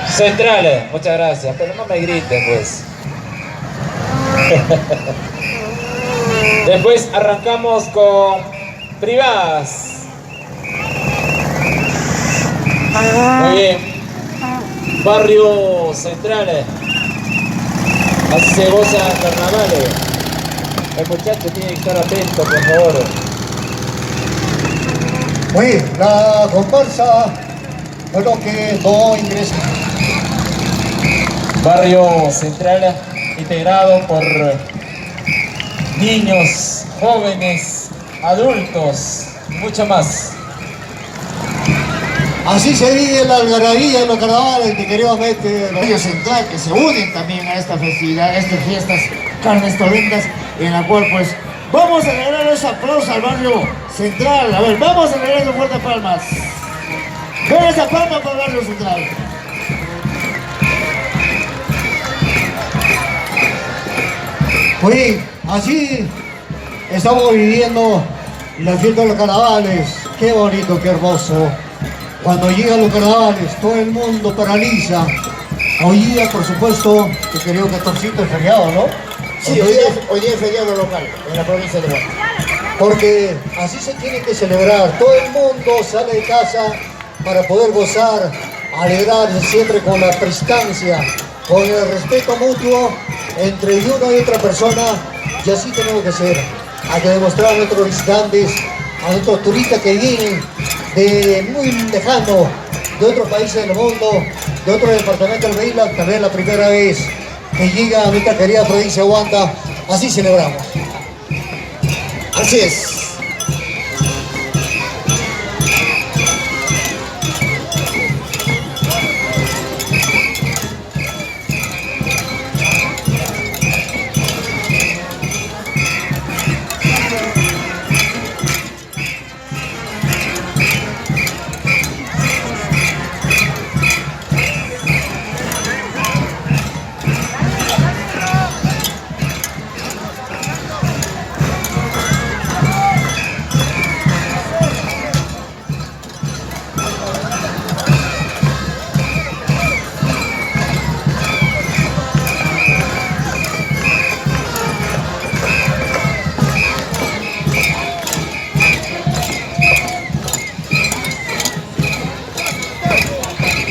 Central, muchas gracias, pero no me griten pues. Después arrancamos con privadas. Muy bien. Barrio Central. Así se goza carnavales. El muchacho tiene que estar atento, por favor. Muy bien, la comparsa, bueno, que no ingresa. Barrio Central integrado por niños, jóvenes, adultos y mucho más. Así se vive la algarabía en los carnavales, mi querido Mete. Barrio Central, que se unen también a esta festividad, a estas fiestas carnestolendas, en la cual pues vamos a regalar ese aplauso al Barrio Central. A ver, vamos a regalar fuertes palmas. Ven esa palma para el Barrio Central. Muy bien, así estamos viviendo la fiesta de los carnavales. Qué bonito, qué hermoso. Cuando llegan los carnavales, todo el mundo paraliza. Hoy día, por supuesto, tu querido Castorcito es feriado, ¿no? Sí, hoy día es feriado local en la provincia de Huanta. Porque así se tiene que celebrar. Todo el mundo sale de casa para poder gozar, alegrarse siempre con la prestancia, con el respeto mutuo entre una y otra persona. Y así tenemos que ser. Hay que demostrar a nuestros visitantes, a nuestros turistas que vienen de muy lejano, de otros países del mundo, de otros departamentos del país, tal vez la primera vez que llega a nuestra querida provincia de Huanta. Así celebramos. Así es.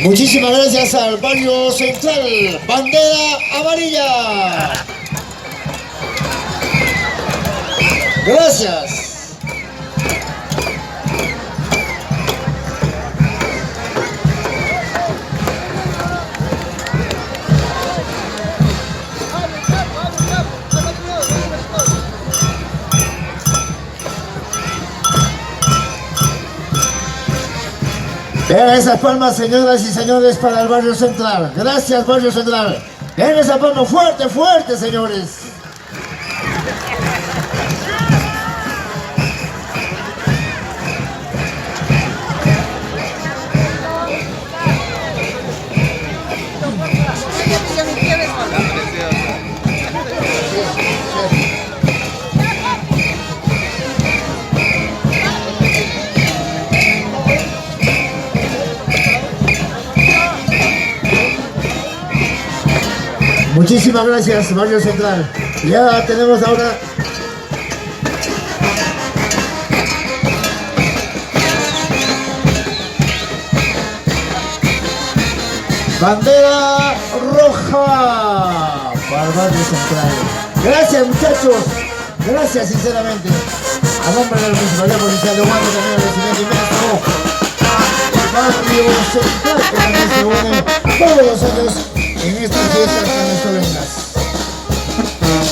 Muchísimas gracias al Barrio Central, bandera amarilla. Gracias. Vean esas palmas, señoras y señores, para el Barrio Central. Gracias, Barrio Central. Vean esa palma fuerte, fuerte, señores. Muchísimas gracias, Barrio Central. Ya tenemos ahora bandera roja para el Barrio Central. Gracias, muchachos. Gracias, sinceramente. A nombre de la Municipalidad Policial de Huanta, también el presidente inmenso. Barrio Central.